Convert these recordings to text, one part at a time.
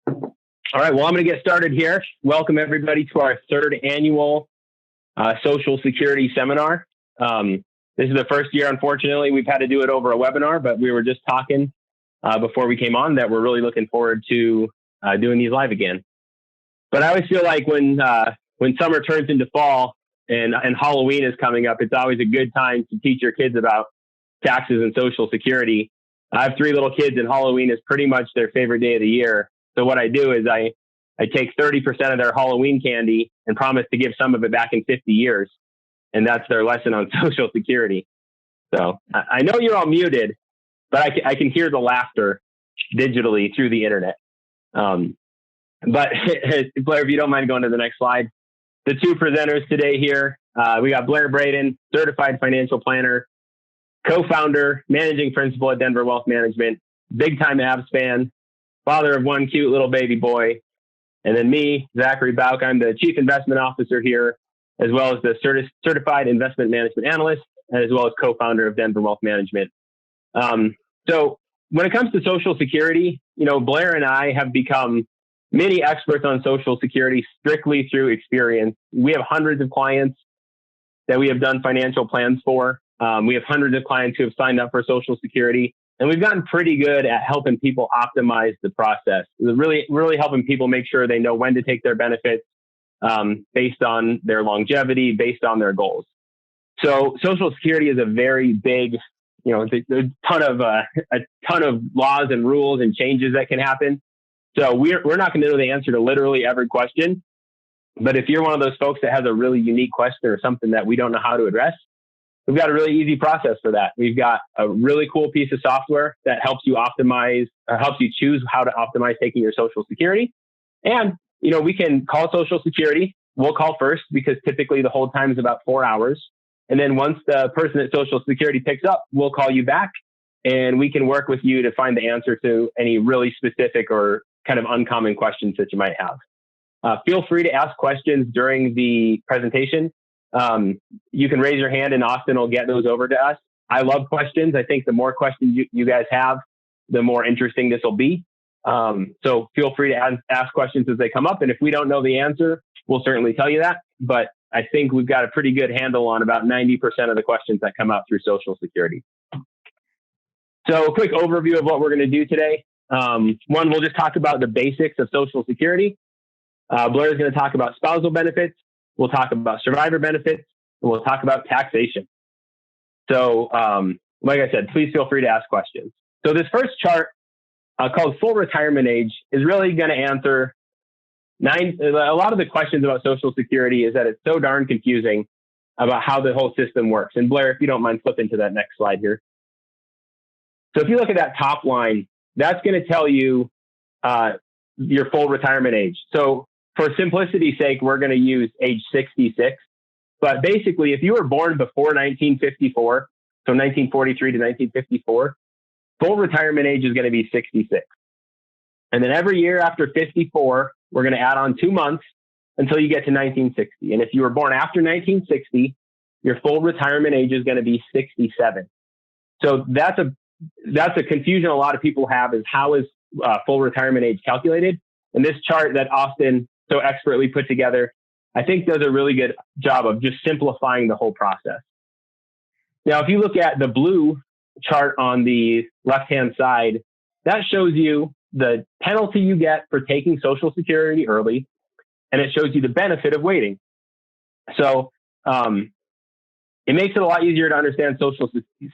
All right, well, I'm going to get started here. Welcome everybody to our third annual Social Security seminar. This is the first year, unfortunately, we've had to do it over a webinar, but we were just talking before we came on that we're really looking forward to doing these live again. But I always feel like when summer turns into fall and Halloween is coming up, it's always a good time to teach your kids about taxes and Social Security. I have 3 little kids, and Halloween is pretty much their favorite day of the year. So what I do is I take 30% of their Halloween candy and promise to give some of it back in 50 years. And that's their lesson on Social Security. So I know you're all muted, but I can hear the laughter digitally through the internet. But Blair, if you don't mind going to the next slide. The 2 presenters today here, we got Blair Braden, certified financial planner, co-founder, managing principal at Denver Wealth Management, big time Avs fan, father of 1 cute little baby boy. And then me, Zachary Bouck, I'm the chief investment officer here, as well as the certified investment management analyst, as well as co-founder of Denver Wealth Management. So when it comes to Social Security, Blair and I have become many experts on Social Security strictly through experience. We have hundreds of clients that we have done financial plans for. We have hundreds of clients who have signed up for Social Security. And we've gotten pretty good at helping people optimize the process. Really helping people make sure they know when to take their benefits based on their longevity, based on their goals. So Social Security is a very big, there's a ton of laws and rules and changes that can happen. So we're not going to know the answer to literally every question. But if you're one of those folks that has a really unique question or something that we don't know how to address, we've got a really easy process for that. We've got a really cool piece of software that helps you optimize, helps you choose how to optimize taking your Social Security. And, we can call Social Security. We'll call first because typically the hold time is about 4 hours. And then once the person at Social Security picks up, we'll call you back and we can work with you to find the answer to any really specific or kind of uncommon questions that you might have. Feel free to ask questions during the presentation. You can raise your hand and Austin will get those over to us. I love questions. I think the more questions you guys have, the more interesting this will be. So feel free to ask questions as they come up. And if we don't know the answer, we'll certainly tell you that. But I think we've got a pretty good handle on about 90% of the questions that come out through Social Security. So a quick overview of what we're going to do today. One, we'll just talk about the basics of Social Security. Blair is going to talk about spousal benefits. We'll talk about survivor benefits, and we'll talk about taxation. So, like I said, please feel free to ask questions. So this first chart called full retirement age is really going to answer a lot of the questions about Social Security is that it's so darn confusing about how the whole system works. And Blair, if you don't mind flipping to that next slide here. So if you look at that top line, that's going to tell you your full retirement age. So for simplicity's sake, we're going to use age 66. But basically, if you were born before 1954, so 1943 to 1954, full retirement age is going to be 66. And then every year after 54, we're going to add on 2 months until you get to 1960. And if you were born after 1960, your full retirement age is going to be 67. So that's a confusion a lot of people have is how is full retirement age calculated? And this chart that Austin so expertly put together, I think does a really good job of just simplifying the whole process. Now, if you look at the blue chart on the left-hand side, that shows you the penalty you get for taking Social Security early, and it shows you the benefit of waiting. So it makes it a lot easier to understand Social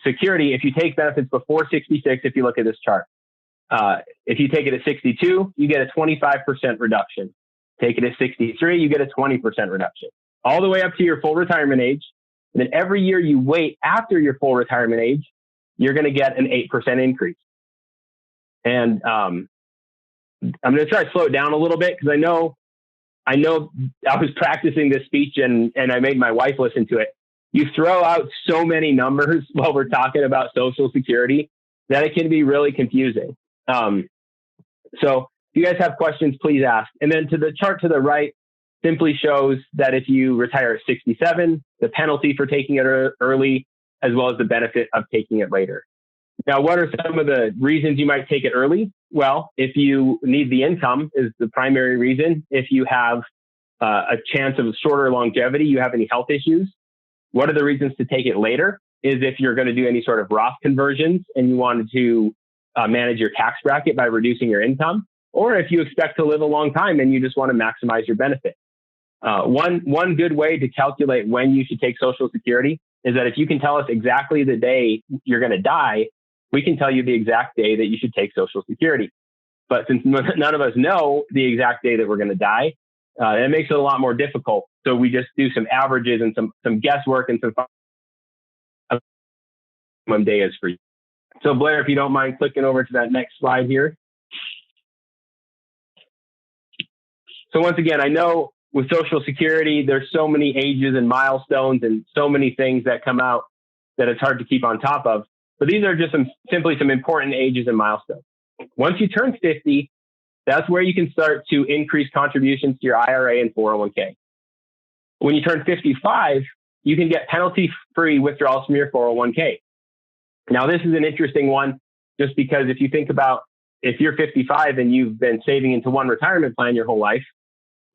Security if you take benefits before 66, if you look at this chart. If you take it at 62, you get a 25% reduction. Take it at 63, you get a 20% reduction, all the way up to your full retirement age. And then every year you wait after your full retirement age, you're going to get an 8% increase. And I'm going to try to slow it down a little bit because I know I was practicing this speech and I made my wife listen to it. You throw out so many numbers while we're talking about Social Security that it can be really confusing. So if you guys have questions, please ask. And then to the chart to the right simply shows that if you retire at 67, the penalty for taking it early, as well as the benefit of taking it later. Now, what are some of the reasons you might take it early? Well, if you need the income is the primary reason. If you have a chance of shorter longevity, you have any health issues. What are the reasons to take it later? Is if you're going to do any sort of Roth conversions and you wanted to manage your tax bracket by reducing your income, or if you expect to live a long time and you just want to maximize your benefit. One good way to calculate when you should take Social Security is that if you can tell us exactly the day you're going to die, we can tell you the exact day that you should take Social Security. But since none of us know the exact day that we're going to die, it makes it a lot more difficult. So we just do some averages and some guesswork and some day is for you. So Blair, if you don't mind clicking over to that next slide here. So once again, I know with Social Security, there's so many ages and milestones and so many things that come out that it's hard to keep on top of. But these are just simply some important ages and milestones. Once you turn 50, that's where you can start to increase contributions to your IRA and 401k. When you turn 55, you can get penalty-free withdrawals from your 401k. Now, this is an interesting one, just because if you think about if you're 55 and you've been saving into one retirement plan your whole life,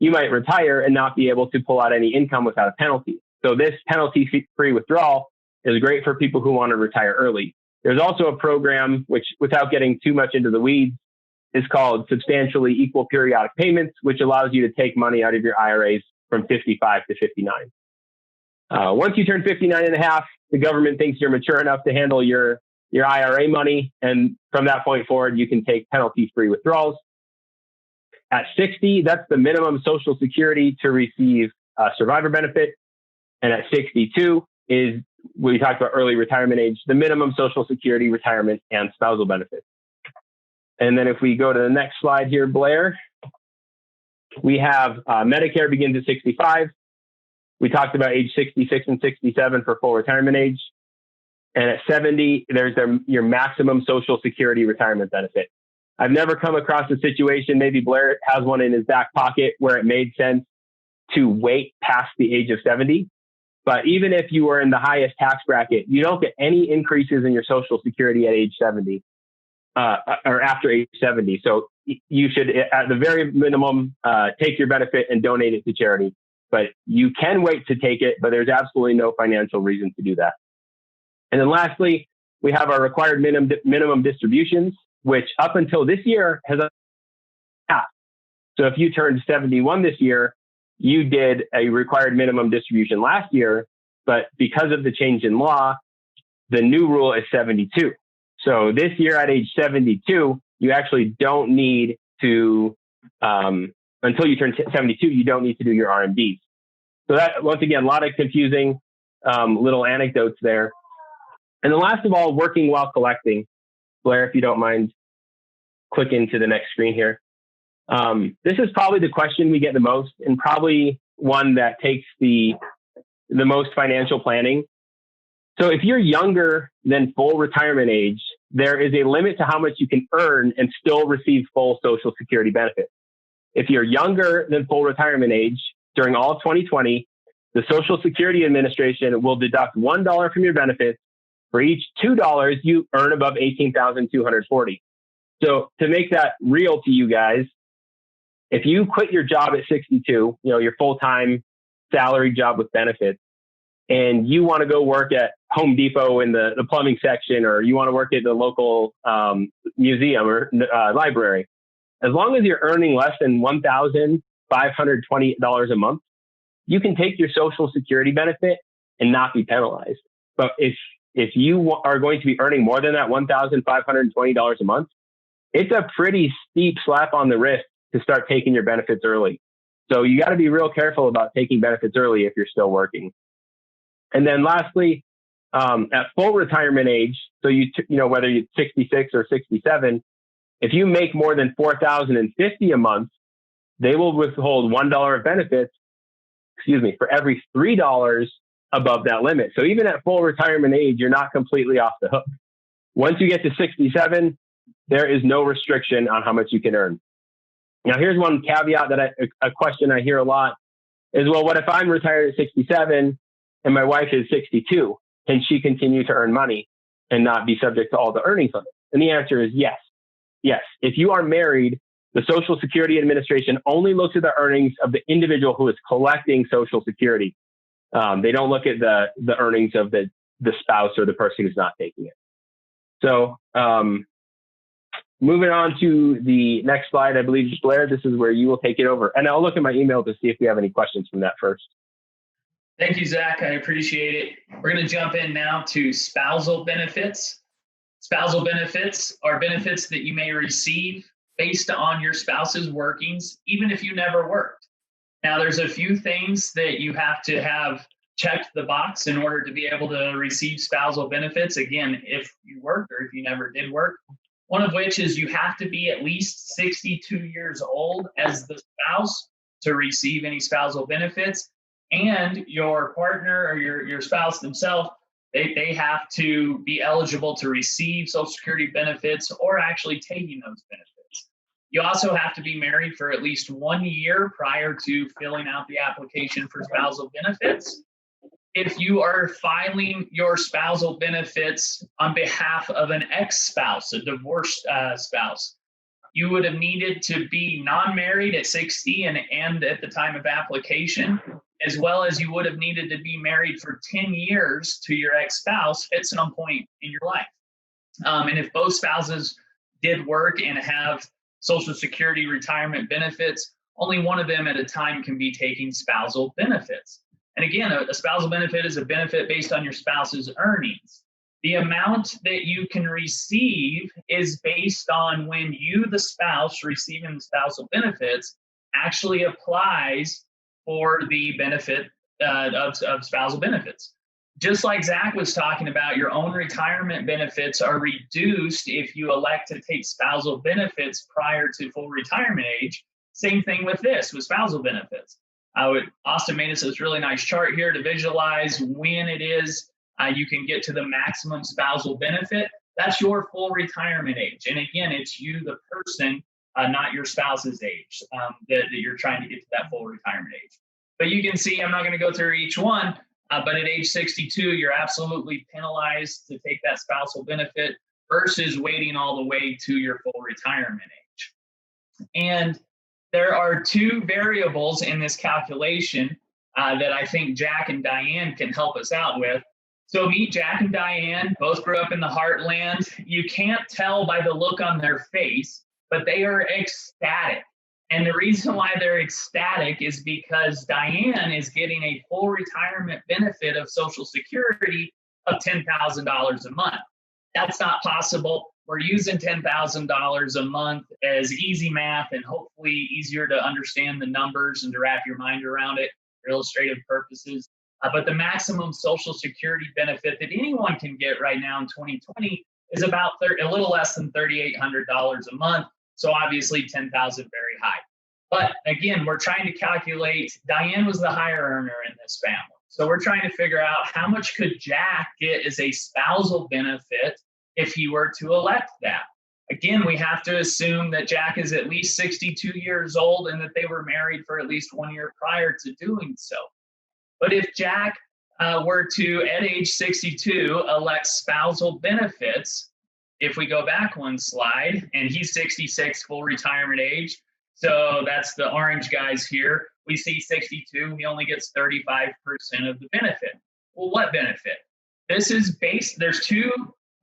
you might retire and not be able to pull out any income without a penalty. So this penalty-free withdrawal is great for people who want to retire early. There's also a program which, without getting too much into the weeds, is called substantially equal periodic payments, which allows you to take money out of your IRAs from 55 to 59. Once you turn 59 and a half, the government thinks you're mature enough to handle your IRA money. And from that point forward, you can take penalty-free withdrawals. At 60, that's the minimum Social Security to receive survivor benefit. And at 62 is, we talked about early retirement age, the minimum Social Security, retirement, and spousal benefits. And then if we go to the next slide here, Blair, we have Medicare begins at 65. We talked about age 66 and 67 for full retirement age. And at 70, there's your maximum Social Security retirement benefit. I've never come across a situation, maybe Blair has one in his back pocket, where it made sense to wait past the age of 70. But even if you were in the highest tax bracket, you don't get any increases in your Social Security at age 70 or after age 70. So you should, at the very minimum, take your benefit and donate it to charity. But you can wait to take it, but there's absolutely no financial reason to do that. And then lastly, we have our required minimum distributions, which up until this year has half. So if you turned 71 this year, you did a required minimum distribution last year, but because of the change in law, the new rule is 72. So this year at age 72, you actually don't need to, until you turn 72, you don't need to do your RMDs. So that, once again, a lot of confusing little anecdotes there. And then last of all, working while collecting. Blair, if you don't mind, click into the next screen here. This is probably the question we get the most, and probably one that takes the most financial planning. So if you're younger than full retirement age, there is a limit to how much you can earn and still receive full Social Security benefits. If you're younger than full retirement age, during all of 2020, the Social Security Administration will deduct $1 from your benefits for each $2 you earn above $18,240. So to make that real to you guys, if you quit your job at 62, your full-time salary job with benefits, and you want to go work at Home Depot in the plumbing section, or you want to work at the local museum or library, as long as you're earning less than $1,520 a month, you can take your Social Security benefit and not be penalized. But if you are going to be earning more than that $1,520 a month, it's a pretty steep slap on the wrist to start taking your benefits early. So you got to be real careful about taking benefits early if you're still working. And then lastly, at full retirement age, so whether you're 66 or 67, if you make more than $4,050 a month, they will withhold $1 of benefits, for every $3 above that limit. So even at full retirement age, you're not completely off the hook. Once you get to 67, there is no restriction on how much you can earn. Now, here's one caveat that a question I hear a lot is, well, what if I'm retired at 67 and my wife is 62? Can she continue to earn money? and not be subject to all the earnings limits? And the answer is yes. Yes. If you are married, the Social Security Administration only looks at the earnings of the individual who is collecting Social Security. They don't look at the earnings of the spouse or the person who's not taking it. So moving on to the next slide, I believe, Blair, this is where you will take it over. And I'll look at my email to see if we have any questions from that first. Thank you, Zach. I appreciate it. We're going to jump in now to spousal benefits. Spousal benefits are benefits that you may receive based on your spouse's workings, even if you never worked. Now, there's a few things that you have to have checked the box in order to be able to receive spousal benefits. Again, if you worked or if you never did work. One of which is you have to be at least 62 years old as the spouse to receive any spousal benefits. And your partner or your spouse themselves, they have to be eligible to receive Social Security benefits or actually taking those benefits. You also have to be married for at least 1 year prior to filling out the application for spousal benefits. If you are filing your spousal benefits on behalf of an ex-spouse, a divorced spouse, you would have needed to be non-married at 60 and at the time of application, as well as you would have needed to be married for 10 years to your ex-spouse at some point in your life. And if both spouses did work and have Social Security retirement benefits, only one of them at a time can be taking spousal benefits. And again, a spousal benefit is a benefit based on your spouse's earnings. The amount that you can receive is based on when you, the spouse, receiving the spousal benefits, actually applies for the benefit of spousal benefits. Just like Zach was talking about, your own retirement benefits are reduced if you elect to take spousal benefits prior to full retirement age. Same thing with spousal benefits. Austin made us this really nice chart here to visualize when it is you can get to the maximum spousal benefit. That's your full retirement age. And again, it's you, the person, not your spouse's age, that you're trying to get to that full retirement age. But you can see, I'm not going to go through each one, but at age 62, you're absolutely penalized to take that spousal benefit versus waiting all the way to your full retirement age. And there are two variables in this calculation that I think Jack and Diane can help us out with. So meet Jack and Diane, both grew up in the heartland. You can't tell by the look on their face, but they are ecstatic. And the reason why they're ecstatic is because Diane is getting a full retirement benefit of Social Security of $10,000 a month. That's not possible. We're using $10,000 a month as easy math and hopefully easier to understand the numbers and to wrap your mind around it for illustrative purposes. But the maximum Social Security benefit that anyone can get right now in 2020 is about a little less than $3,800 a month. So obviously 10,000 very high. But again, we're trying to calculate, Diane was the higher earner in this family. So we're trying to figure out how much could Jack get as a spousal benefit if he were to elect that. Again, we have to assume that Jack is at least 62 years old and that they were married for at least 1 year prior to doing so. But if Jack were to, at age 62, elect spousal benefits, if we go back one slide, and he's 66, full retirement age, so that's the orange guys here, we see 62, he only gets 35% of the benefit. Well, what benefit? This is based, there's two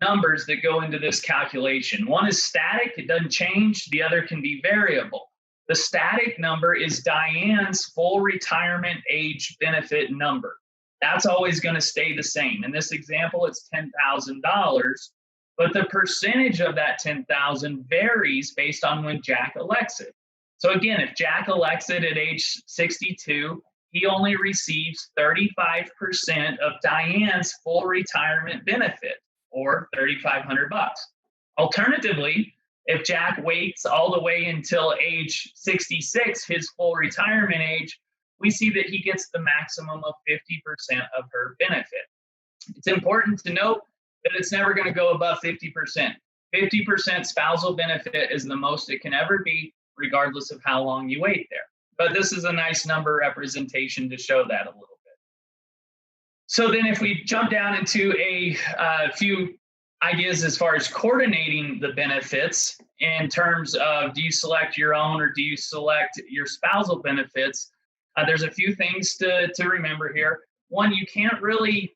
numbers that go into this calculation. One is static, it doesn't change. The other can be variable. The static number is Diane's full retirement age benefit number. That's always going to stay the same. In this example, it's $10,000, but the percentage of that $10,000 varies based on when Jack elects it. So again, if Jack elects it at age 62, he only receives 35% of Diane's full retirement benefit, or $3,500. Alternatively, if Jack waits all the way until age 66, his full retirement age, we see that he gets the maximum of 50% of her benefit. It's important to note that it's never going to go above 50%. 50% spousal benefit is the most it can ever be, regardless of how long you wait there. But this is a nice number representation to show that a little bit. So then if we jump down into a few ideas as far as coordinating the benefits in terms of, do you select your own or do you select your spousal benefits? There's a few things to remember here. One, you can't really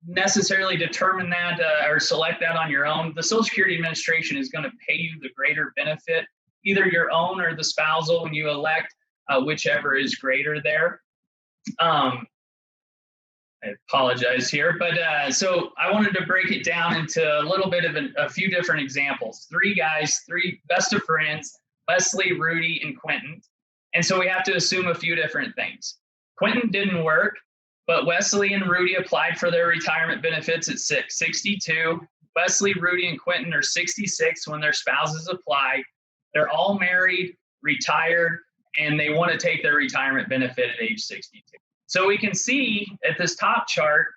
necessarily determine that or select that on your own. The Social Security Administration is going to pay you the greater benefit, either your own or the spousal, when you elect whichever is greater there. I apologize here, but so I wanted to break it down into a little bit of a few different examples. Three guys, three best of friends, Wesley, Rudy, and Quentin. And so we have to assume a few different things. Quentin didn't work, but Wesley and Rudy applied for their retirement benefits at 62. Wesley, Rudy, and Quentin are 66 when their spouses apply. They're all married, retired, and they want to take their retirement benefit at age 62. So we can see at this top chart,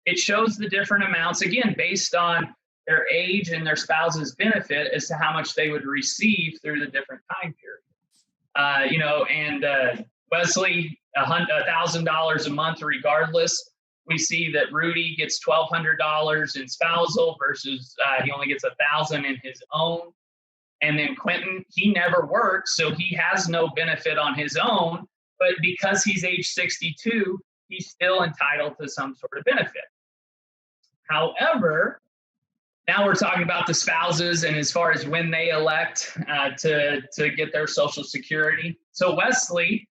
it shows the different amounts, again, based on their age and their spouse's benefit as to how much they would receive through the different time periods. Wesley, $1,000 a month regardless. We see that Rudy gets $1,200 in spousal versus he only gets $1,000 in his own. And then Quentin, he never worked, so he has no benefit on his own. But because he's age 62, he's still entitled to some sort of benefit. However, now we're talking about the spouses and as far as when they elect to get their Social Security. So Wesley,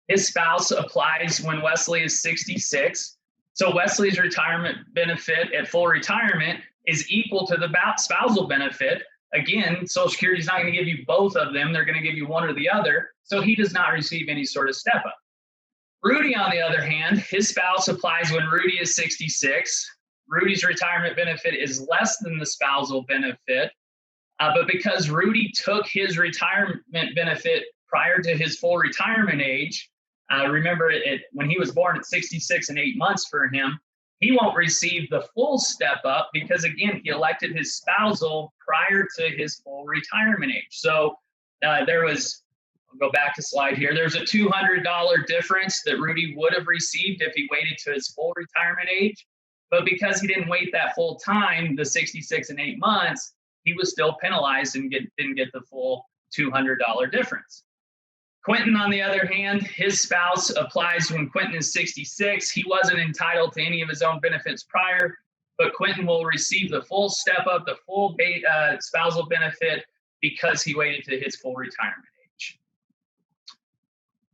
his spouse applies when Wesley is 66. So Wesley's retirement benefit at full retirement is equal to the spousal benefit. Again, Social Security is not going to give you both of them. They're going to give you one or the other. So he does not receive any sort of step up. Rudy, on the other hand, his spouse applies when Rudy is 66. Rudy's retirement benefit is less than the spousal benefit. But because Rudy took his retirement benefit prior to his full retirement age, remember when he was born at 66 and 8 months for him, he won't receive the full step up because, again, he elected his spousal prior to his full retirement age. So I'll go back a slide here. There's a $200 difference that Rudy would have received if he waited to his full retirement age. But because he didn't wait that full time, the 66 and 8 months, he was still penalized and didn't get the full $200 difference. Quentin, on the other hand, his spouse applies when Quentin is 66. He wasn't entitled to any of his own benefits prior, but Quentin will receive the full step up, the full spousal benefit because he waited to his full retirement age.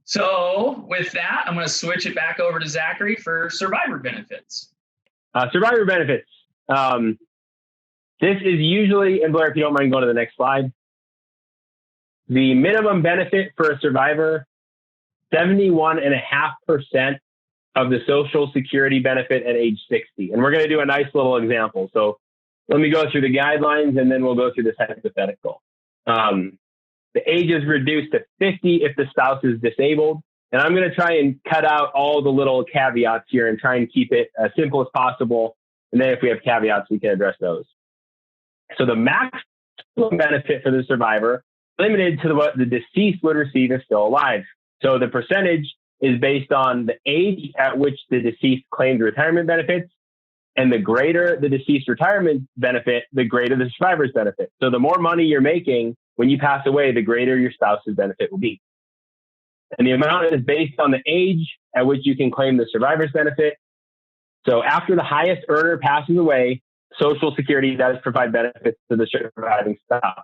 So with that, I'm going to switch it back over to Zachary for survivor benefits. Survivor benefits. This is usually, and Blair, if you don't mind going to the next slide. The minimum benefit for a survivor, 71.5% of the Social Security benefit at age 60. And we're going to do a nice little example. So let me go through the guidelines and then we'll go through this hypothetical. The age is reduced to 50 if the spouse is disabled. And I'm going to try and cut out all the little caveats here and try and keep it as simple as possible. And then if we have caveats, we can address those. So the maximum benefit for the survivor, limited to what the deceased would receive if still alive. So the percentage is based on the age at which the deceased claimed retirement benefits, and the greater the deceased retirement benefit, the greater the survivor's benefit. So the more money you're making when you pass away, the greater your spouse's benefit will be. And the amount is based on the age at which you can claim the survivor's benefit. So after the highest earner passes away, Social Security does provide benefits to the surviving spouse.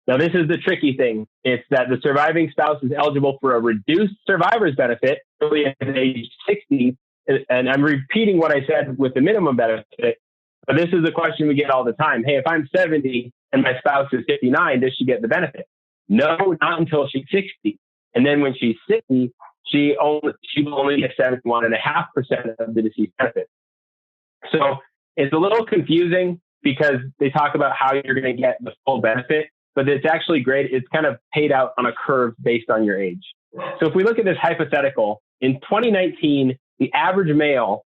Now, this is the tricky thing. It's that the surviving spouse is eligible for a reduced survivor's benefit early at age 60. And I'm repeating what I said with the minimum benefit, but this is a question we get all the time. Hey, if I'm 70 and my spouse is 59, does she get the benefit? No, not until she's 60. And then when she's 60, she will only get 71.5% of the deceased benefit. So it's a little confusing because they talk about how you're going to get the full benefit, but it's actually great. It's kind of paid out on a curve based on your age. So if we look at this hypothetical, in 2019, the average male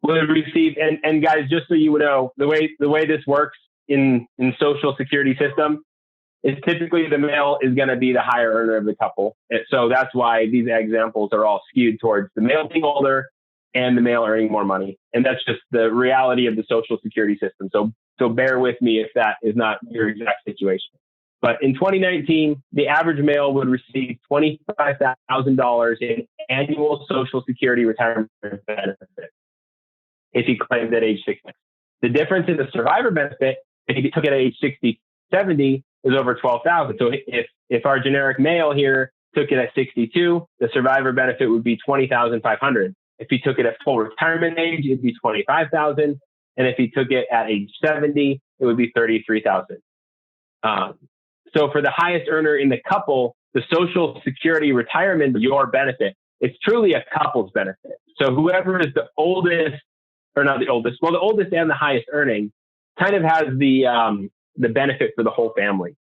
would receive, and guys, just so you know, the way this works in Social Security system is typically the male is going to be the higher earner of the couple. And so that's why these examples are all skewed towards the male being older and the male earning more money. And that's just the reality of the Social Security system. So So bear with me if that is not your exact situation. But in 2019, the average male would receive $25,000 in annual Social Security retirement benefit if he claimed at age 60. The difference in the survivor benefit, if he took it at age 60, 70, is over $12,000. So if our generic male here took it at 62, the survivor benefit would be $20,500. If he took it at full retirement age, it'd be $25,000. And if he took it at age 70, it would be $33,000. So for the highest earner in the couple, the Social Security retirement, your benefit, it's truly a couple's benefit. So whoever is the oldest, or not the oldest, well, the oldest and the highest earning kind of has the benefit for the whole family.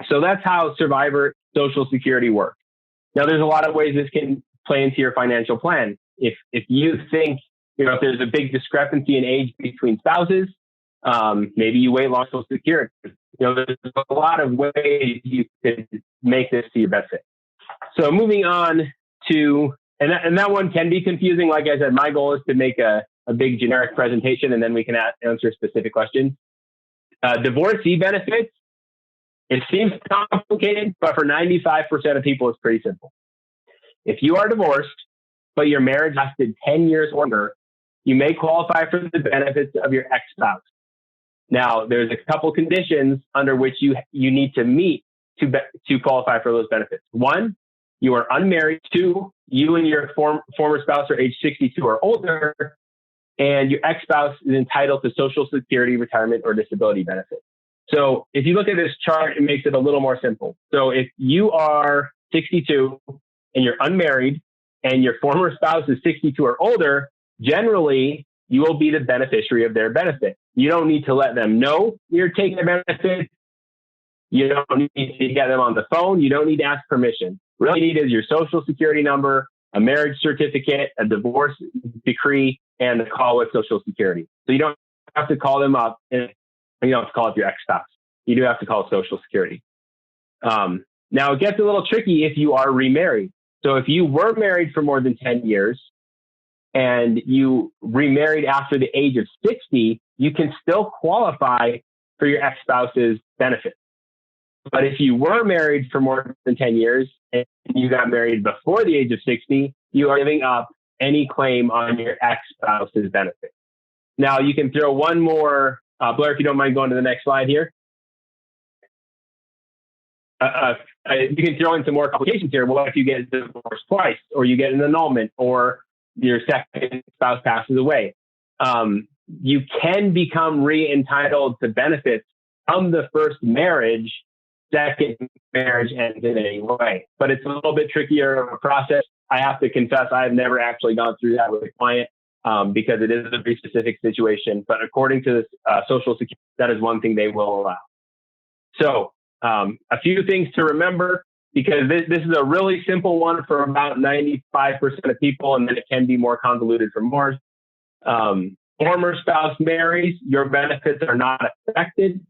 So that's how survivor Social Security works. Now, there's a lot of ways this can play into your financial plan. If you think, if there's a big discrepancy in age between spouses, maybe you wait long Social Security. There's a lot of ways you could make this to your benefit. So moving on to, and that one can be confusing. Like I said, my goal is to make a big generic presentation, and then we can answer specific questions. Divorcee benefits, it seems complicated, but for 95% of people, it's pretty simple. If you are divorced, but your marriage lasted 10 years or longer, you may qualify for the benefits of your ex-spouse. Now, there's a couple conditions under which you need to meet to qualify for those benefits. One, you are unmarried. Two, you and your former spouse are age 62 or older, and your ex-spouse is entitled to Social Security retirement or disability benefits. So if you look at this chart, it makes it a little more simple. So if you are 62 and you're unmarried and your former spouse is 62 or older, generally you will be the beneficiary of their benefit. You don't need to let them know you're taking a benefit. You don't need to get them on the phone. You don't need to ask permission. What you need is your Social Security number, a marriage certificate, a divorce decree, and a call with Social Security. So you don't have to call them up, and you don't have to call up your ex-spouse. You do have to call Social Security. Now, it gets a little tricky if you are remarried. So if you were married for more than 10 years and you remarried after the age of 60, you can still qualify for your ex-spouse's benefits. But if you were married for more than 10 years and you got married before the age of 60, you are giving up any claim on your ex-spouse's benefit. Now, you can throw one more, Blair, if you don't mind going to the next slide here. You can throw in some more complications here. What if you get divorced twice, or you get an annulment, or your second spouse passes away? You can become re-entitled to benefits from the first marriage. Second marriage ends in any way, but it's a little bit trickier of a process. I have to confess, I've never actually gone through that with a client because it is a very specific situation. But according to this Social Security, that is one thing they will allow. So a few things to remember, because this is a really simple one for about 95% of people, and then it can be more convoluted for more. Former spouse marries, your benefits are not affected.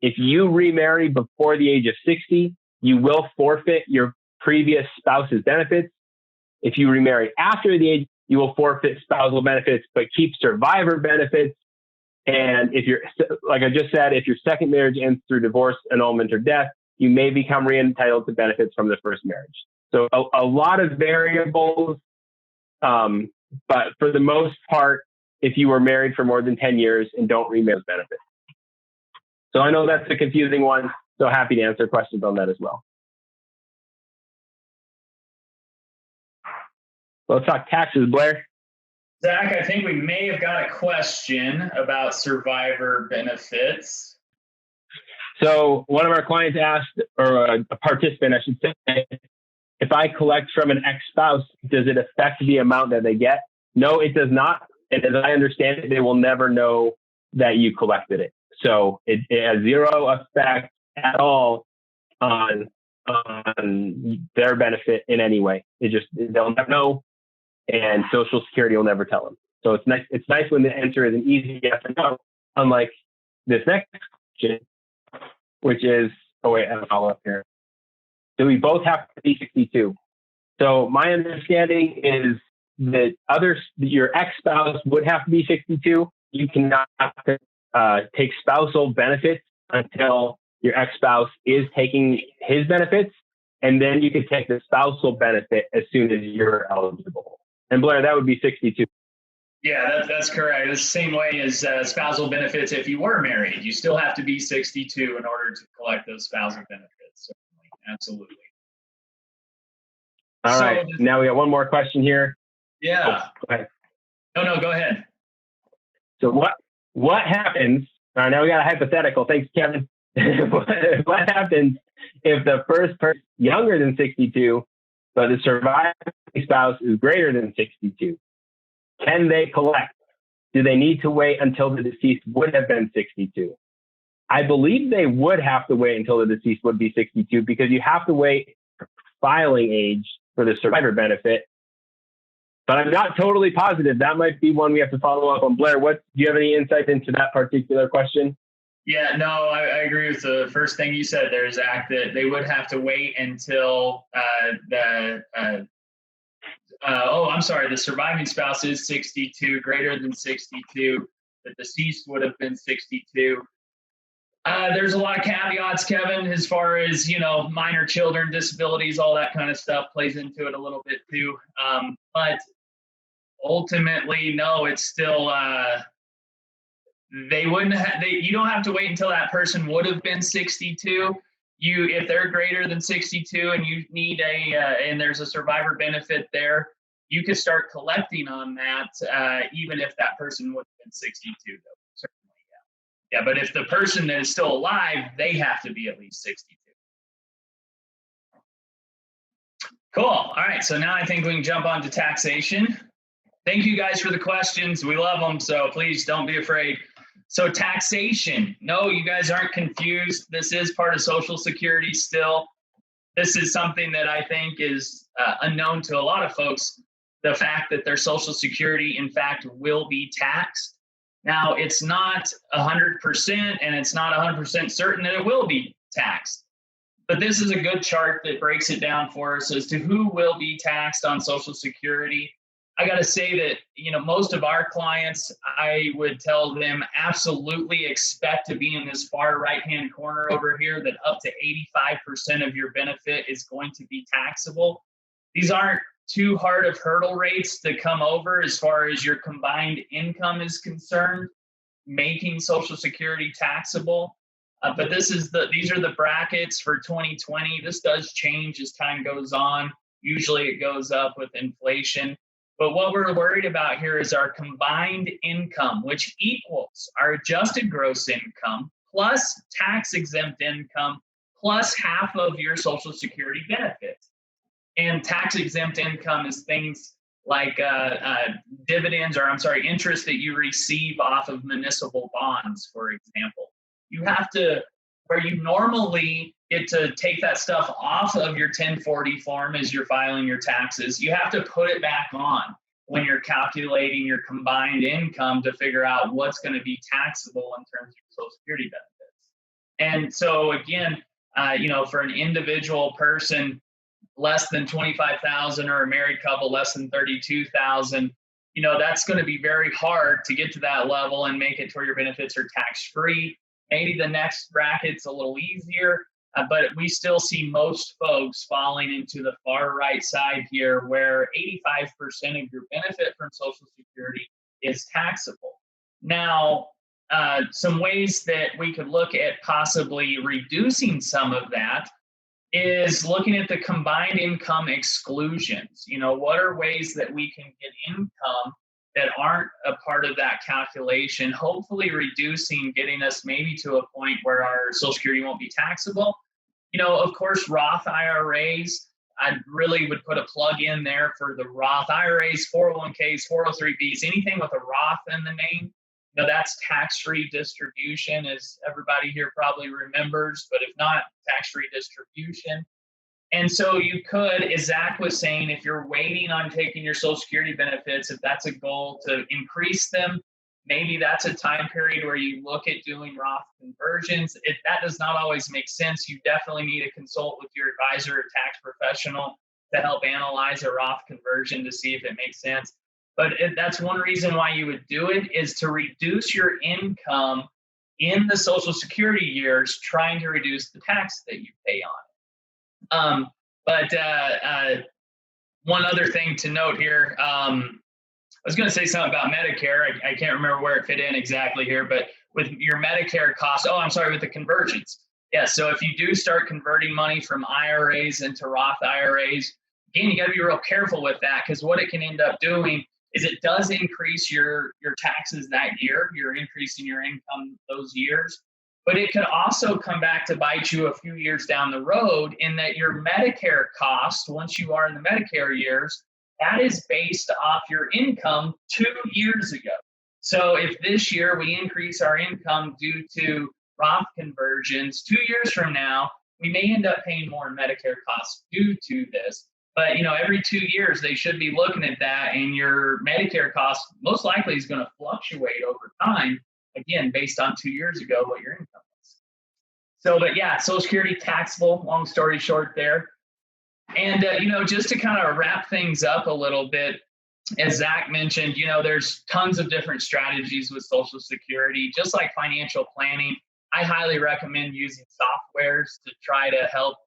If you remarry before the age of 60, you will forfeit your previous spouse's benefits. If you remarry after the age, you will forfeit spousal benefits, but keep survivor benefits. And if you're, like I just said, if your second marriage ends through divorce, annulment, or death, you may become re-entitled to benefits from the first marriage. So a lot of variables, but for the most part, if you were married for more than 10 years and don't remarry, benefits. So I know that's a confusing one, so happy to answer questions on that as well. Let's talk taxes, Blair. Zach, I think we may have got a question about survivor benefits. So one of our clients asked, or a participant, I should say, if I collect from an ex-spouse, does it affect the amount that they get? No, it does not. And as I understand it, they will never know that you collected it. So it has zero effect at all on their benefit in any way. They'll never know, and Social Security will never tell them. So it's nice. It's nice when the answer is an easy yes or no, unlike this next question, which is, oh wait, I have a follow up here. Do we both have to be 62? So my understanding is that your ex-spouse would have to be 62. You cannot take spousal benefits until your ex-spouse is taking his benefits, and then you can take the spousal benefit as soon as you're eligible. And Blair, that would be 62. Yeah, that's correct. It's the same way as spousal benefits. If you were married, you still have to be 62 in order to collect those spousal benefits. Certainly. Absolutely. All right. Now we got one more question here. Yeah. Oh, go ahead. No, go ahead. So what happens? All right, now we got a hypothetical. Thanks, Kevin. What happens if the first person younger than 62, but the surviving spouse is greater than 62? Can they collect? Do they need to wait until the deceased would have been 62? I believe they would have to wait until the deceased would be 62 because you have to wait for filing age for the survivor benefit. But I'm not totally positive. That might be one we have to follow up on. Blair, do you have any insight into that particular question? Yeah, no, I agree with the first thing you said there, Zach, that they would have to wait until the surviving spouse is 62, greater than 62. The deceased would have been 62. There's a lot of caveats, Kevin, as far as, minor children, disabilities, all that kind of stuff plays into it a little bit too. But ultimately, no, it's still, you don't have to wait until that person would have been 62. If they're greater than 62 and you need and there's a survivor benefit there, you could start collecting on that, even if that person would have been 62, though. Certainly, yeah. Yeah, but if the person that is still alive, they have to be at least 62. Cool. All right. So now I think we can jump on to taxation. Thank you guys for the questions. We love them. So please don't be afraid. So taxation. No, you guys aren't confused. This is part of Social Security still. This is something that I think is unknown to a lot of folks. The fact that their Social Security, in fact, will be taxed. Now, it's not 100% and it's not 100% certain that it will be taxed. But this is a good chart that breaks it down for us as to who will be taxed on Social Security. I got to say that, most of our clients, I would tell them absolutely expect to be in this far right-hand corner over here, that up to 85% of your benefit is going to be taxable. These aren't too hard of hurdle rates to come over as far as your combined income is concerned, making Social Security taxable. But these are the brackets for 2020. This does change as time goes on. Usually it goes up with inflation. But what we're worried about here is our combined income, which equals our adjusted gross income plus tax-exempt income plus half of your Social Security benefits. And tax-exempt income is things like interest that you receive off of municipal bonds, for example. You have to, where you normally get to take that stuff off of your 1040 form as you're filing your taxes, you have to put it back on when you're calculating your combined income to figure out what's going to be taxable in terms of your Social Security benefits. And so again, for an individual person, less than 25,000 or a married couple less than 32,000, that's going to be very hard to get to that level and make it to where your benefits are tax-free. Maybe the next bracket's a little easier, but we still see most folks falling into the far right side here, where 85% of your benefit from Social Security is taxable. Now, some ways that we could look at possibly reducing some of that is looking at the combined income exclusions. What are ways that we can get income that aren't a part of that calculation, hopefully reducing, getting us maybe to a point where our Social Security won't be taxable. Of course, Roth IRAs, I really would put a plug in there for the Roth IRAs, 401ks, 403bs, anything with a Roth in the name. That's tax-free distribution, as everybody here probably remembers, but if not, tax-free distribution. And so you could, as Zach was saying, if you're waiting on taking your Social Security benefits, if that's a goal to increase them, maybe that's a time period where you look at doing Roth conversions. If that does not always make sense, you definitely need to consult with your advisor or tax professional to help analyze a Roth conversion to see if it makes sense. But that's one reason why you would do it, is to reduce your income in the Social Security years, trying to reduce the tax that you pay on it. But one other thing to note here, I was going to say something about Medicare. I can't remember where it fit in exactly here, but with your Medicare costs, with the conversions. Yeah, so if you do start converting money from IRAs into Roth IRAs, again, you got to be real careful with that, because what it can end up doing is it does increase your taxes that year. You're increasing your income those years. But it could also come back to bite you a few years down the road, in that your Medicare cost, once you are in the Medicare years, that is based off your income 2 years ago. So if this year we increase our income due to Roth conversions, 2 years from now, we may end up paying more in Medicare costs due to this. But, every 2 years, they should be looking at that, and your Medicare cost most likely is going to fluctuate over time, again, based on 2 years ago, what your income was. So, but yeah, Social Security taxable, long story short there. And, just to kind of wrap things up a little bit, as Zach mentioned, there's tons of different strategies with Social Security. Just like financial planning, I highly recommend using softwares to try to help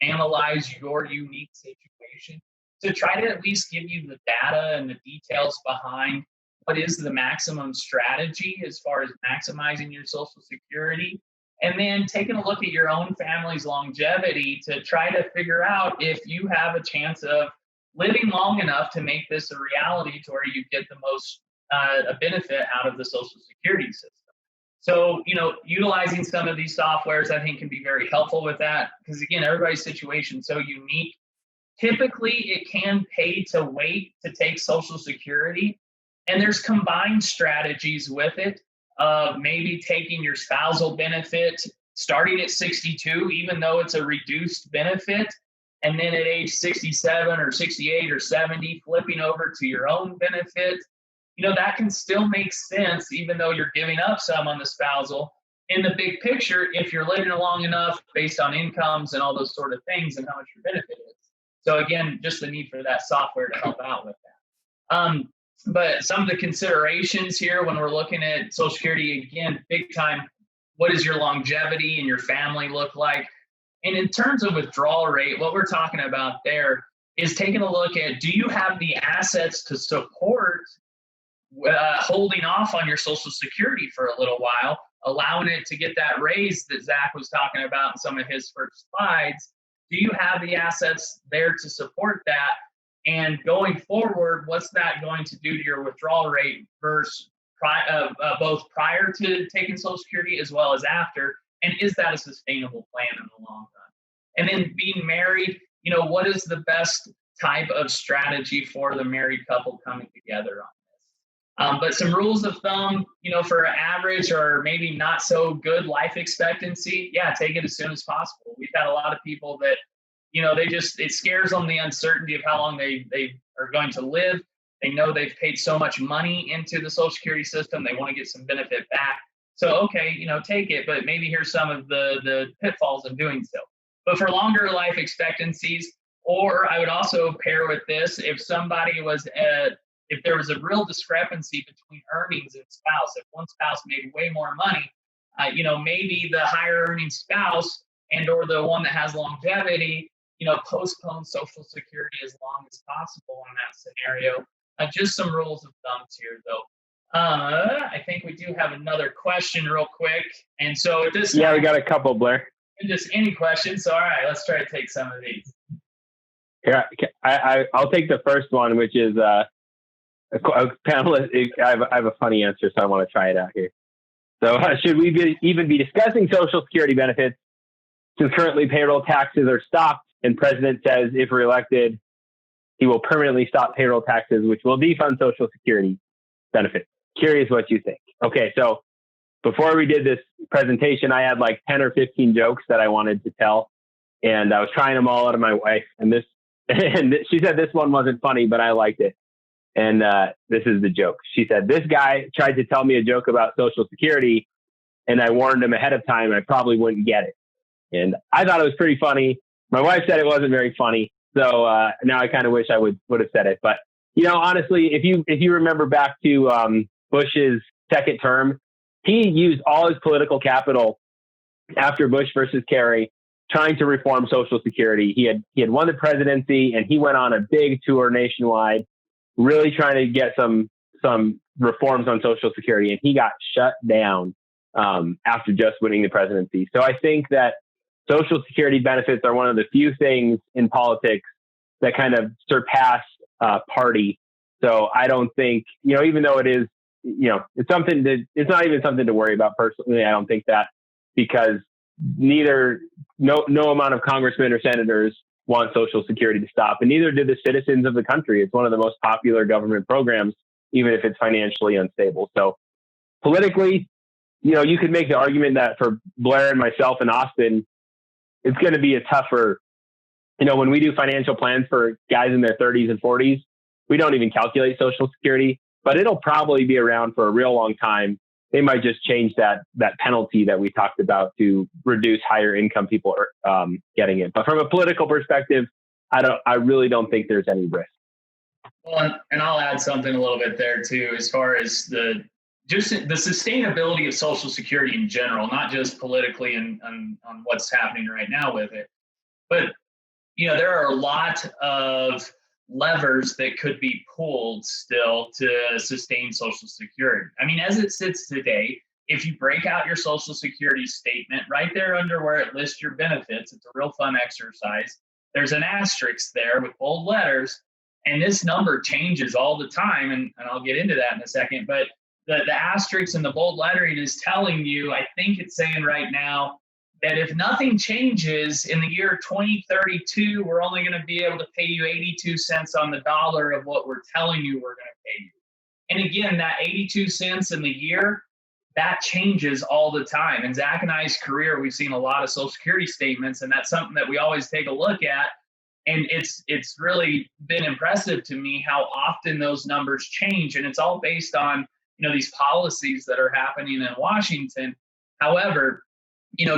analyze your unique situation, to try to at least give you the data and the details behind what is the maximum strategy as far as maximizing your Social Security. And then taking a look at your own family's longevity to try to figure out if you have a chance of living long enough to make this a reality, to where you get the most a benefit out of the Social Security system. So, utilizing some of these softwares, I think, can be very helpful with that, because again, everybody's situation is so unique. Typically, it can pay to wait to take Social Security, and there's combined strategies with it. Maybe taking your spousal benefit starting at 62, even though it's a reduced benefit, and then at age 67 or 68 or 70, flipping over to your own benefit. That can still make sense, even though you're giving up some on the spousal. In the big picture, if you're living long enough based on incomes and all those sort of things, and how much your benefit is. So again, just the need for that software to help out with that. But some of the considerations here when we're looking at Social Security, again, big time, what does your longevity and your family look like? And in terms of withdrawal rate, what we're talking about there is taking a look at, do you have the assets to support holding off on your Social Security for a little while, allowing it to get that raise that Zach was talking about in some of his first slides? Do you have the assets there to support that? And going forward, what's that going to do to your withdrawal rate versus both prior to taking Social Security as well as after? And is that a sustainable plan in the long run? And then being married, what is the best type of strategy for the married couple coming together on this? But some rules of thumb, for average or maybe not so good life expectancy, take it as soon as possible. We've had a lot of people that, it scares them, the uncertainty of how long they are going to live. They know they've paid so much money into the Social Security system. They want to get some benefit back. So, okay, take it, but maybe here's some of the pitfalls of doing so. But for longer life expectancies, or I would also pair with this, if there was a real discrepancy between earnings and spouse, if one spouse made way more money, maybe the higher earning spouse and or the one that has longevity, postpone Social Security as long as possible in that scenario. Just some rules of thumb here, though. I think we do have another question real quick. And so at this time, we got a couple, Blair. Just any questions. So, all right, let's try to take some of these. Here, I'll take the first one, which is a panelist. I have a funny answer, so I want to try it out here. So should we even be discussing Social Security benefits, since currently payroll taxes are stopped and President says if reelected, he will permanently stop payroll taxes, which will defund Social Security benefits? Curious what you think. Okay, so before we did this presentation, I had like 10 or 15 jokes that I wanted to tell, and I was trying them all out of my wife. And she said this one wasn't funny, but I liked it. And this is the joke. She said, this guy tried to tell me a joke about Social Security, and I warned him ahead of time I probably wouldn't get it. And I thought it was pretty funny. My wife said it wasn't very funny. So now I kind of wish I would have said it. But, honestly, if you remember back to Bush's second term, he used all his political capital after Bush versus Kerry, trying to reform Social Security. He had won the presidency, and he went on a big tour nationwide, really trying to get some reforms on Social Security, and he got shut down after just winning the presidency. So I think that Social Security benefits are one of the few things in politics that kind of surpass party. So I don't think, even though it is, it's not even something to worry about personally. I don't think that, because no amount of congressmen or senators want Social Security to stop, and neither do the citizens of the country. It's one of the most popular government programs, even if it's financially unstable. So politically, you could make the argument that for Blair and myself and Austin, it's going to be a tougher, when we do financial plans for guys in their 30s and 40s, we don't even calculate Social Security, but it'll probably be around for a real long time. They might just change that penalty that we talked about to reduce higher income people getting it. But from a political perspective, I really don't think there's any risk. Well, and I'll add something a little bit there too, as far as the sustainability of Social Security in general, not just politically and on what's happening right now with it, but there are a lot of levers that could be pulled still to sustain Social Security. I mean, as it sits today, if you break out your Social Security statement right there under where it lists your benefits, it's a real fun exercise. There's an asterisk there with bold letters, and this number changes all the time, and I'll get into that in a second. But the asterisk and the bold lettering is telling you, I think it's saying right now, that if nothing changes in the year 2032, we're only going to be able to pay you 82 cents on the dollar of what we're telling you we're going to pay you. And again, that 82 cents in the year, that changes all the time. In Zach and I's career, we've seen a lot of Social Security statements, and that's something that we always take a look at. And it's really been impressive to me how often those numbers change. And it's all based on, these policies that are happening in Washington. However,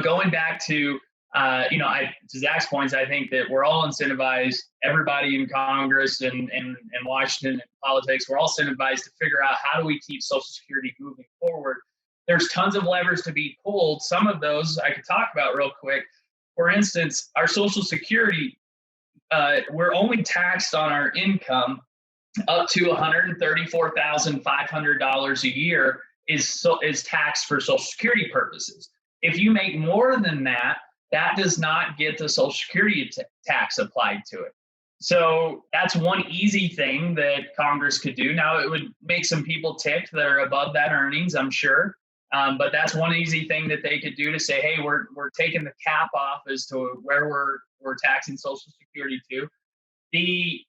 going back to, to Zach's points, I think that we're all incentivized, everybody in Congress and Washington and politics, we're all incentivized to figure out how do we keep Social Security moving forward. There's tons of levers to be pulled. Some of those I could talk about real quick. For instance, our Social Security, we're only taxed on our income up to $134,500 a year is taxed for Social Security purposes. If you make more than that, that does not get the Social Security tax applied to it. So that's one easy thing that Congress could do. Now, it would make some people ticked that are above that earnings, I'm sure. But that's one easy thing that they could do to say, hey, we're taking the cap off as to where we're taxing Social Security to. The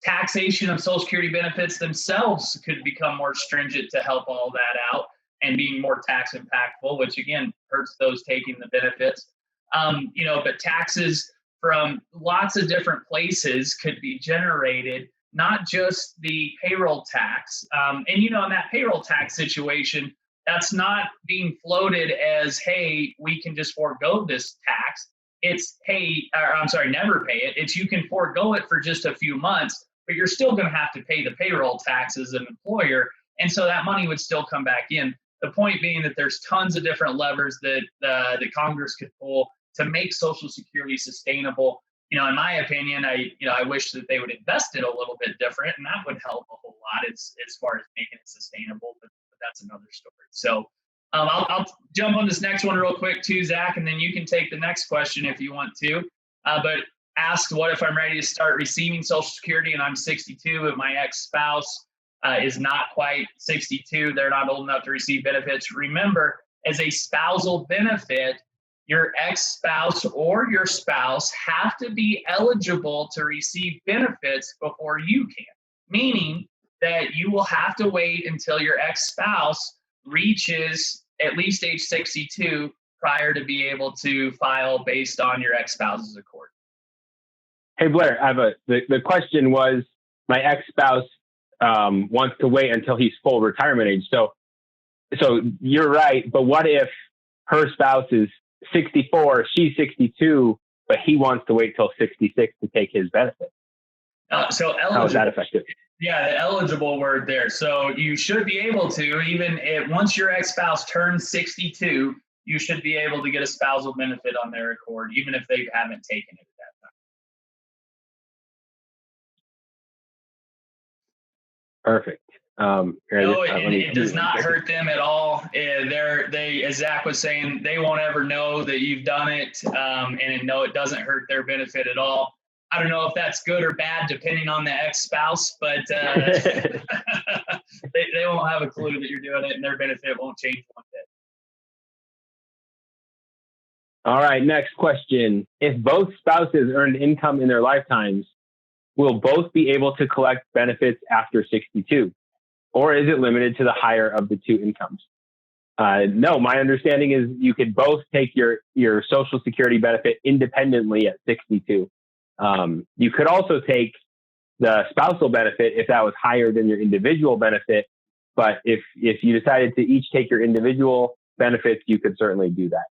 taxation of Social Security benefits themselves could become more stringent to help all that out and being more tax impactful, which again hurts those taking the benefits. But taxes from lots of different places could be generated, not just the payroll tax. In that payroll tax situation, that's not being floated as, hey, we can just forego this tax. It's, never pay it. It's you can forego it for just a few months, but you're still going to have to pay the payroll tax as an employer. And so that money would still come back in. The point being that there's tons of different levers that the Congress could pull to make Social Security sustainable. In my opinion, I wish that they would invest it a little bit different, and that would help a whole lot as far as making it sustainable. But that's another story. So I'll jump on this next one real quick too, Zach, and then you can take the next question if you want to. But asked, what if I'm ready to start receiving Social Security and I'm 62, but my ex-spouse is not quite 62. They're not old enough to receive benefits. Remember, as a spousal benefit, your ex-spouse or your spouse have to be eligible to receive benefits before you can, meaning that you will have to wait until your ex-spouse reaches at least age 62 prior to be able to file based on your ex-spouse's accord. Hey, Blair, the question was, my ex-spouse wants to wait until he's full retirement age. So you're right, but what if her spouse is 64, she's 62, but he wants to wait till 66 to take his benefit? So eligible. How is that effective? Yeah, the eligible word there. So you should be able to, even if once your ex-spouse turns 62, you should be able to get a spousal benefit on their accord, even if they haven't taken it at that time. Perfect. No, it does not hurt them at all. As Zach was saying, they won't ever know that you've done it, and no, it doesn't hurt their benefit at all. I don't know if that's good or bad, depending on the ex-spouse, but they won't have a clue that you're doing it, and their benefit won't change one bit. All right, next question. If both spouses earned income in their lifetimes, will both be able to collect benefits after 62? Or is it limited to the higher of the two incomes? No, my understanding is you could both take your Social Security benefit independently at 62. You could also take the spousal benefit if that was higher than your individual benefit. But if you decided to each take your individual benefits, you could certainly do that.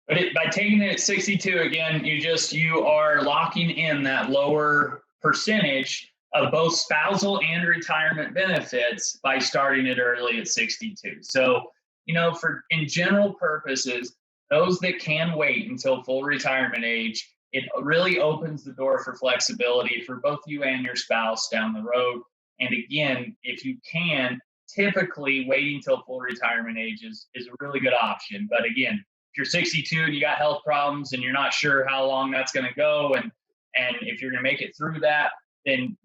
But by taking it at 62, again, you are locking in that lower percentage of both spousal and retirement benefits by starting it early at 62. So, in general purposes, those that can wait until full retirement age, it really opens the door for flexibility for both you and your spouse down the road. And again, if you can, typically waiting till full retirement age is a really good option. But again, if you're 62 and you got health problems and you're not sure how long that's going to go, and if you're going to make it through that, then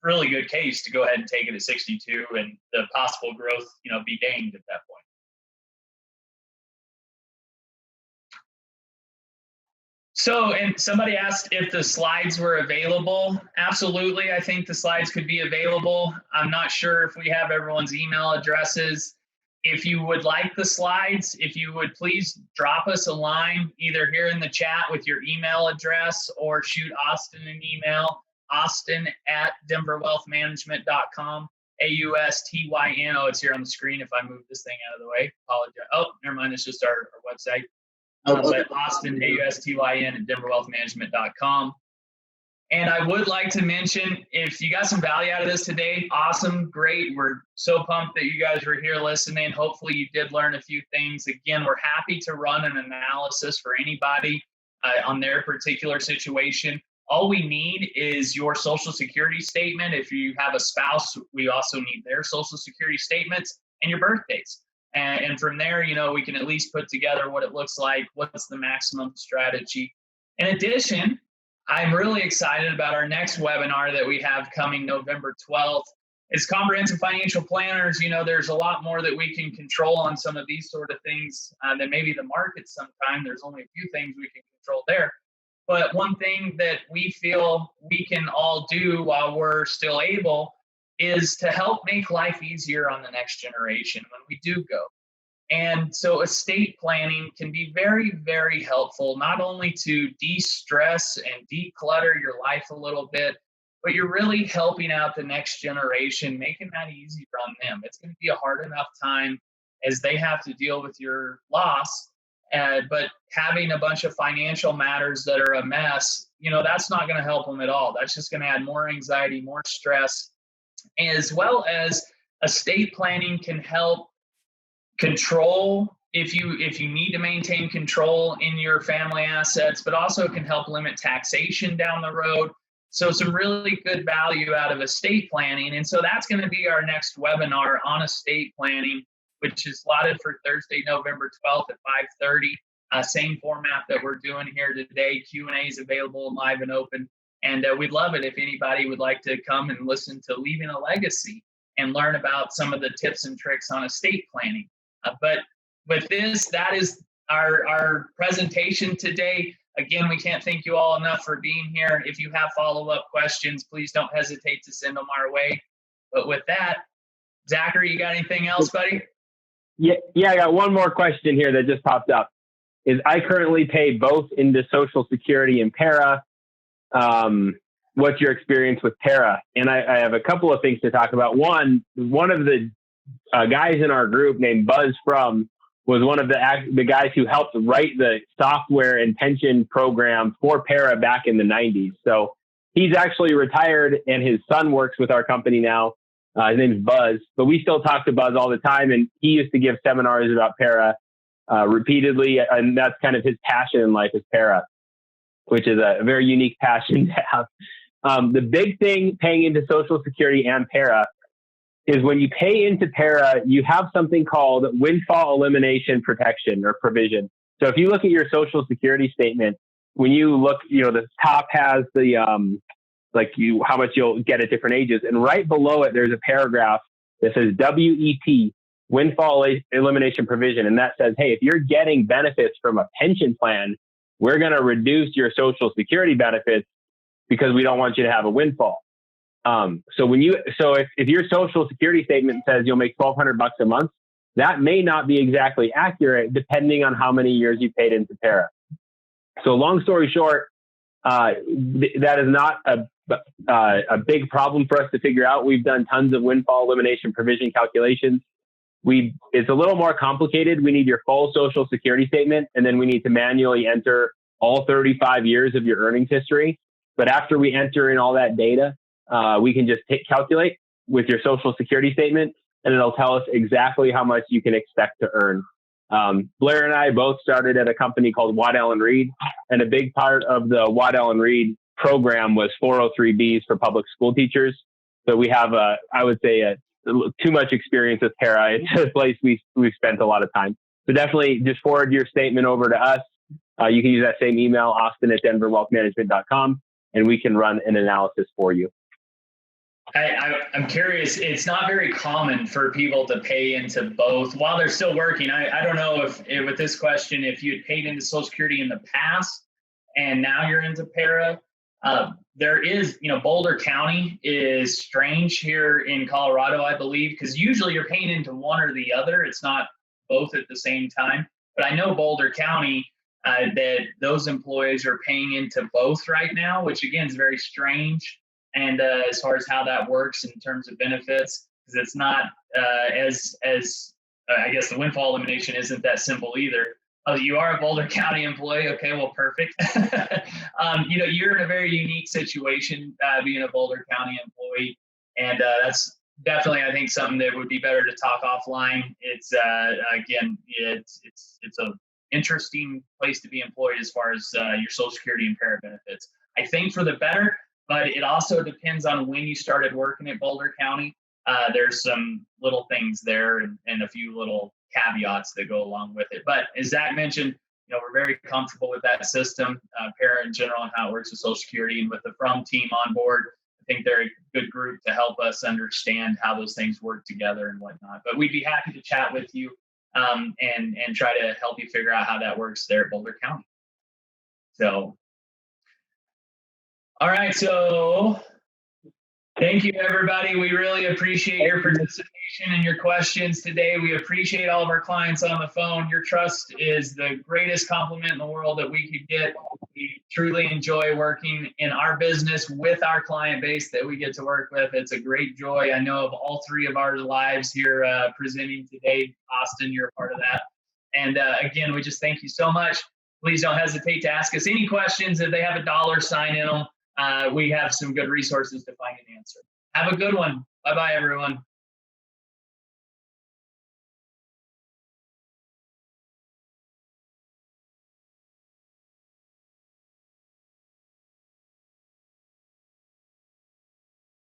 really good case to go ahead and take it at 62 and the possible growth, be danged at that point. So, and somebody asked if the slides were available. Absolutely. I think the slides could be available. I'm not sure if we have everyone's email addresses. If you would like the slides, if you would please drop us a line either here in the chat with your email address or shoot Austin an email, austin@denverwealthmanagement.com, AUSTYN. Oh, it's here on the screen if I move this thing out of the way. Apologize. Oh, never mind. It's just our website. But Austin, AUSTYN @denverwealthmanagement.com. And I would like to mention, if you got some value out of this today, awesome, great. We're so pumped that you guys were here listening. Hopefully you did learn a few things. Again, we're happy to run an analysis for anybody on their particular situation. All we need is your Social Security statement. If you have a spouse, we also need their Social Security statements and your birthdays. And from there, we can at least put together what it looks like, what's the maximum strategy. In addition, I'm really excited about our next webinar that we have coming November 12th. As comprehensive financial planners, there's a lot more that we can control on some of these sort of things than maybe the market sometimes. There's only a few things we can control there. But one thing that we feel we can all do while we're still able is to help make life easier on the next generation when we do go. And so estate planning can be very, very helpful, not only to de-stress and declutter your life a little bit, but you're really helping out the next generation, making that easier on them. It's going to be a hard enough time as they have to deal with your loss, but having a bunch of financial matters that are a mess, that's not going to help them at all. That's just going to add more anxiety, more stress, as well as estate planning can help control if you need to maintain control in your family assets, but also it can help limit taxation down the road. So some really good value out of estate planning. And so that's going to be our next webinar on estate planning, which is slotted for Thursday, November 12th at 5:30. Same format that we're doing here today. Q&A is available live and open. And we'd love it if anybody would like to come and listen to Leaving a Legacy and learn about some of the tips and tricks on estate planning. But with this, that is our presentation today. Again, we can't thank you all enough for being here. If you have follow-up questions, please don't hesitate to send them our way. But with that, Zachary, you got anything else, buddy? Yeah, I got one more question here that just popped up. I currently pay both into Social Security and PARA. What's your experience with PARA? And I have a couple of things to talk about. One of the guys in our group named Buzz was one of the guys who helped write the software and pension program for PARA back in the 90s. So He's actually retired, and his son works with our company now. His name's Buzz, but we still talk to Buzz all the time, and he used to give seminars about para repeatedly, and that's kind of his passion in life is para, which is a very unique passion to have. The big thing paying into Social Security and para is when you pay into para, you have something called windfall elimination protection or provision. So if you look at your Social Security statement, when you look, the top has the how much you'll get at different ages, and right below it there's a paragraph that says WEP, windfall elimination provision, and that says, hey, if you're getting benefits from a pension plan, we're going to reduce your Social Security benefits because we don't want you to have a windfall. So if your Social Security statement says you'll make $1,200 a month, that may not be exactly accurate depending on how many years you paid into para. So long story short, that is not a big problem for us to figure out. We've done tons of windfall elimination provision calculations. It's a little more complicated. We need your full Social Security statement, and then we need to manually enter all 35 years of your earnings history. But after we enter in all that data, we can just hit calculate with your Social Security statement, and it'll tell us exactly how much you can expect to earn. Blair and I both started at a company called Waddell & Reed, and a big part of the Waddell & Reed program was 403Bs for public school teachers. So we have, too much experience with para. It's a place we've spent a lot of time. So definitely just forward your statement over to us. You can use that same email, austin@denverwealthmanagement.com, and we can run an analysis for you. I'm curious, it's not very common for people to pay into both while they're still working. I don't know if with this question, if you had paid into Social Security in the past and now you're into para, there is, Boulder County is strange here in Colorado, I believe, because usually you're paying into one or the other. It's not both at the same time. But I know Boulder County, that those employees are paying into both right now, which again is very strange. And as far as how that works in terms of benefits, because it's not as I guess the windfall elimination isn't that simple either. Oh, you are a Boulder County employee. Okay, well, perfect. You're in a very unique situation being a Boulder County employee, and that's definitely, I think, something that would be better to talk offline. It's it's a interesting place to be employed as far as your Social Security and para benefits. I think for the better. But it also depends on when you started working at Boulder County. There's some little things there and a few little caveats that go along with it. But as Zach mentioned, we're very comfortable with that system, para in general, and how it works with Social Security. And with the From team on board, I think they're a good group to help us understand how those things work together and whatnot. But we'd be happy to chat with you and try to help you figure out how that works there at Boulder County. So. All right, so thank you, everybody. We really appreciate your participation and your questions today. We appreciate all of our clients on the phone. Your trust is the greatest compliment in the world that we could get. We truly enjoy working in our business with our client base that we get to work with. It's a great joy. I know of all three of our lives here presenting today. Austin, you're a part of that. And again, we just thank you so much. Please don't hesitate to ask us any questions. If they have a dollar sign in them, we have some good resources to find an answer. Have a good one. Bye-bye, everyone.